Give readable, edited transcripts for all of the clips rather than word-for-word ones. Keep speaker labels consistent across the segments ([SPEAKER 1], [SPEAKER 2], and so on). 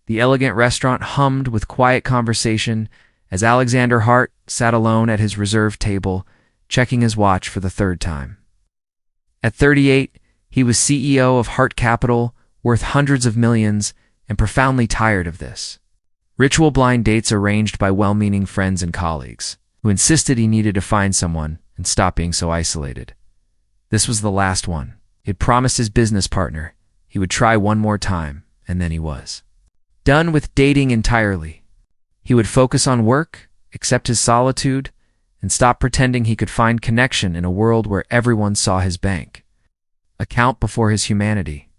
[SPEAKER 1] The elegant restaurant hummed with quiet conversation as Alexander Hart sat alone at his reserved table, checking his watch for the third time. At 38, he was CEO of Hart Capital, worth hundreds of millions, and profoundly tired of this. Ritual blind dates arranged by well-meaning friends and colleagues, who insisted he needed to find someone and stop being so isolated. This was the last one. He had promised his business partner he would try one more time, and then he was done with dating entirely. He would focus on work, accept his solitude, and stop pretending he could find connection in a world where everyone saw his bank account before his humanity.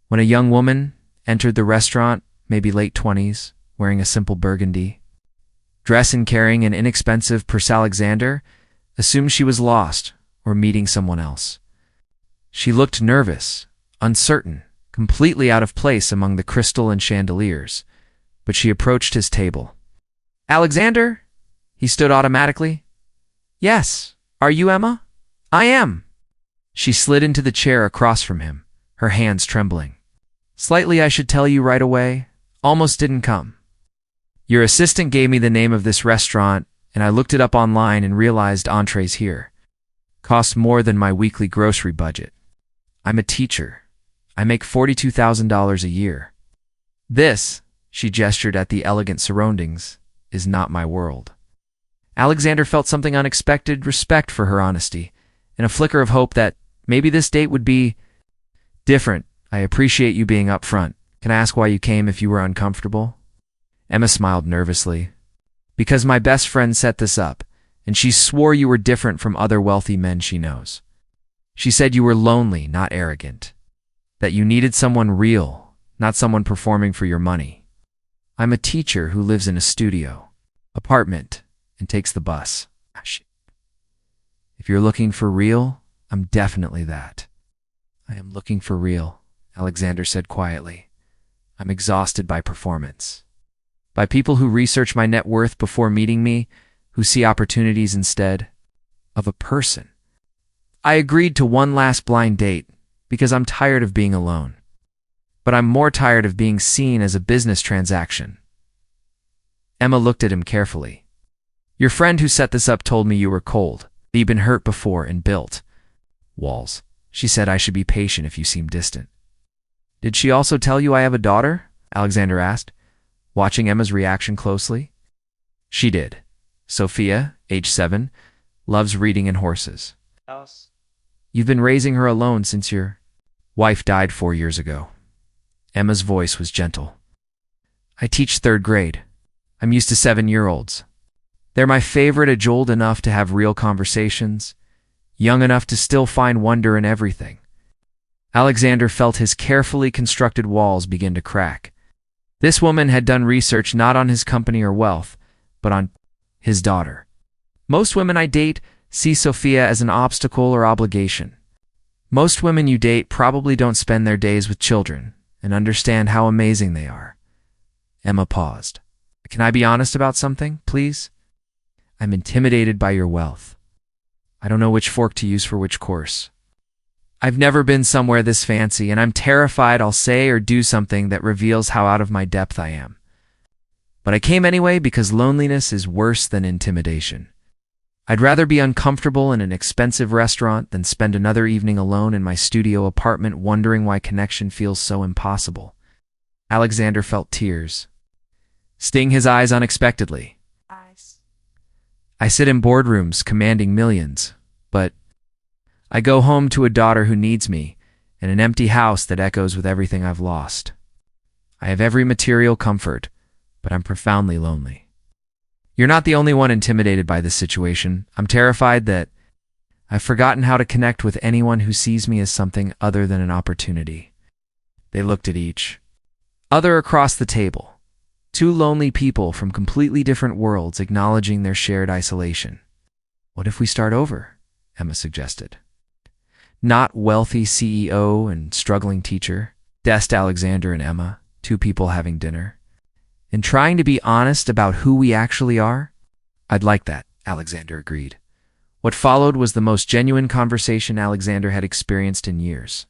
[SPEAKER 1] When a young woman entered the restaurant, maybe late 20s, wearing a simple burgundy dress and carrying an inexpensive purse, Alexander assumed she was lost or meeting someone else. She looked nervous, uncertain, completely out of place among the crystal and chandeliers, but she approached his table. "Alexander?" He stood automatically. "Yes. Are you Emma?" "I am." She slid into the chair across from him, her hands trembling. "Slightly, I should tell you right away. Almost didn't come. Your assistant gave me the name of this restaurant, and I looked it up online and realized entrees here cost more than my weekly grocery budget. I'm a teacher. I make $42,000 a year. This," she gestured at the elegant surroundings, "is not my world." Alexander felt something unexpected, respect for her honesty, and a flicker of hope that maybe this date would be different. "I appreciate you being upfront. Can I ask why you came if you were uncomfortable?" Emma smiled nervously. "Because my best friend set this up, and she swore you were different from other wealthy men she knows. She said you were lonely, not arrogant. That you needed someone real, not someone performing for your money. I'm a teacher who lives in a studio apartment and takes the bus. If you're looking for real, I'm definitely that." "I am looking for real," Alexander said quietly. "I'm exhausted by performance. By people who research my net worth before meeting me, who see opportunities instead of a person. I agreed to one last blind date because I'm tired of being alone. But I'm more tired of being seen as a business transaction." Emma looked at him carefully. "Your friend who set this up told me you were cold, that you've been hurt before and built walls. She said I should be patient if you seem distant." "Did she also tell you I have a daughter?" Alexander asked, watching Emma's reaction closely. "She did. Sophia, age 7, loves reading and horses. You've been raising her alone since your wife died 4 years ago." Emma's voice was gentle. "I teach 3rd grade. I'm used to 7-year-olds. They're my favorite, age old enough to have real conversations, young enough to still find wonder in everything." Alexander felt his carefully constructed walls begin to crack. This woman had done research not on his company or wealth, but on his daughter. "Most women I date see Sophia as an obstacle or obligation. Most women you date probably don't spend their days with children and understand how amazing they are." Emma paused. "Can I be honest about something, please? I'm intimidated by your wealth. I don't know which fork to use for which course. I've never been somewhere this fancy, and I'm terrified I'll say or do something that reveals how out of my depth I am. But I came anyway because loneliness is worse than intimidation. I'd rather be uncomfortable in an expensive restaurant than spend another evening alone in my studio apartment wondering why connection feels so impossible." Alexander felt tears sting his eyes unexpectedly. "I sit in boardrooms commanding millions, but I go home to a daughter who needs me and an empty house that echoes with everything I've lost. I have every material comfort, but I'm profoundly lonely. You're not the only one intimidated by this situation. I'm terrified that I've forgotten how to connect with anyone who sees me as something other than an opportunity." They looked at each other across the table. Two lonely people from completely different worlds acknowledging their shared isolation. "What if we start over?" Emma suggested. "Not wealthy CEO and struggling teacher, just Alexander and Emma, two people having dinner, and trying to be honest about who we actually are?" "I'd like that," Alexander agreed. What followed was the most genuine conversation Alexander had experienced in years.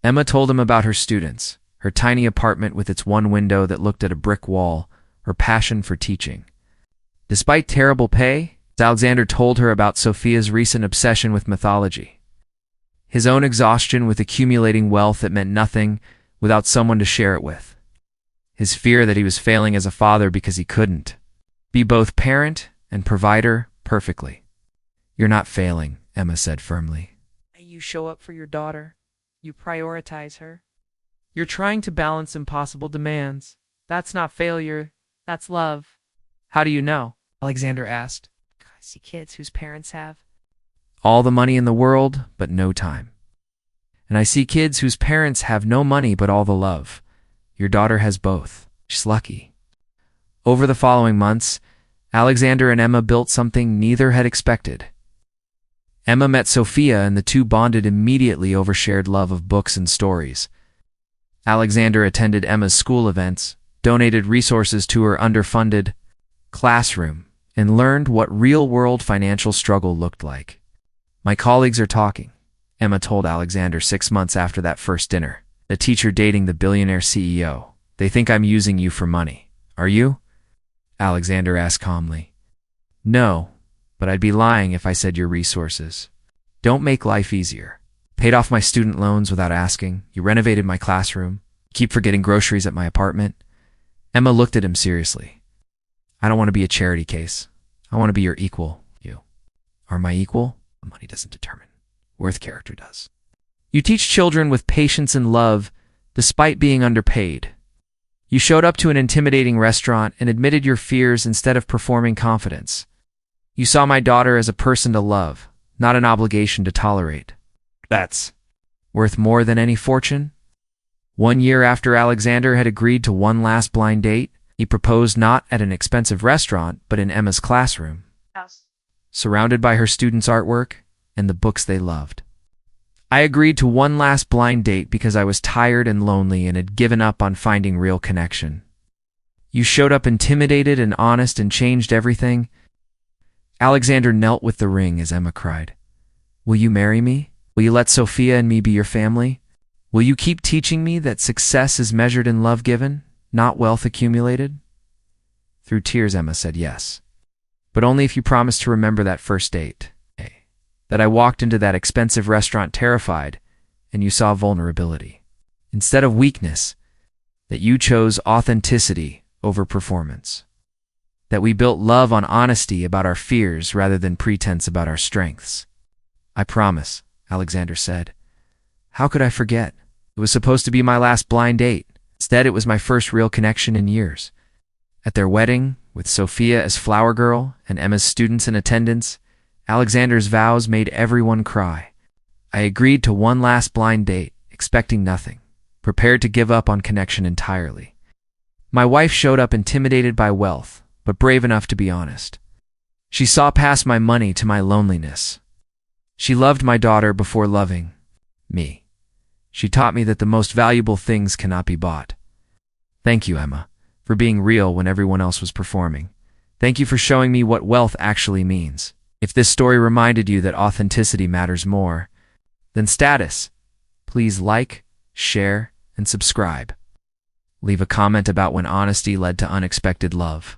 [SPEAKER 1] Emma told him about her students, her tiny apartment with its one window that looked at a brick wall, her passion for teaching. Despite terrible pay, Alexander told her about Sophia's recent obsession with mythology. His own exhaustion with accumulating wealth that meant nothing without someone to share it with. His fear that he was failing as a father because he couldn't be both parent and provider perfectly. "You're not failing," Emma said firmly.
[SPEAKER 2] You show up for your daughter. You prioritize her. You're trying to balance impossible demands. That's not failure. That's love. How do you know? Alexander asked. I see kids whose parents have
[SPEAKER 1] All the money in the world, but no time. And I see kids whose parents have no money but all the love. Your daughter has both. She's lucky. Over the following months, Alexander and Emma built something neither had expected. Emma met Sophia and the two bonded immediately over shared love of books and stories. Alexander attended Emma's school events, donated resources to her underfunded classroom, and learned what real-world financial struggle looked like. "My colleagues are talking," Emma told Alexander 6 months after that first dinner. "The teacher dating the billionaire CEO. They think I'm using you for money. Are you?" Alexander asked calmly. "No, but I'd be lying if I said your resources. Don't make life easier. Paid off my student loans without asking. You renovated my classroom. Keep forgetting groceries at my apartment." Emma looked at him seriously. "I don't want to be a charity case. I want to be your equal. You are my equal. Money doesn't determine. Worth character does. You teach children with patience and love despite being underpaid. You showed up to an intimidating restaurant and admitted your fears instead of performing confidence. You saw my daughter as a person to love, not an obligation to tolerate. That's worth more than any fortune." 1 year after Alexander had agreed to one last blind date, he proposed not at an expensive restaurant, but in Emma's classroom, surrounded by her students' artwork and the books they loved. "I agreed to one last blind date because I was tired and lonely and had given up on finding real connection. You showed up intimidated and honest and changed everything." Alexander knelt with the ring as Emma cried. "Will you marry me? Will you let Sophia and me be your family? Will you keep teaching me that success is measured in love given, not wealth accumulated?" Through tears, Emma said yes. "But only if you promise to remember that first date. That I walked into that expensive restaurant terrified, and you saw vulnerability instead of weakness. That you chose authenticity over performance. That we built love on honesty about our fears rather than pretense about our strengths." "I promise," Alexander said. "How could I forget? It was supposed to be my last blind date. Instead, it was my first real connection in years." At their wedding, with Sophia as flower girl and Emma's students in attendance, Alexander's vows made everyone cry. "I agreed to one last blind date, expecting nothing, prepared to give up on connection entirely. My wife showed up intimidated by wealth, but brave enough to be honest. She saw past my money to my loneliness. She loved my daughter before loving me. She taught me that the most valuable things cannot be bought. Thank you, Emma, for being real when everyone else was performing. Thank you for showing me what wealth actually means. If this story reminded you that authenticity matters more than status, please like, share, and subscribe. Leave a comment about when honesty led to unexpected love.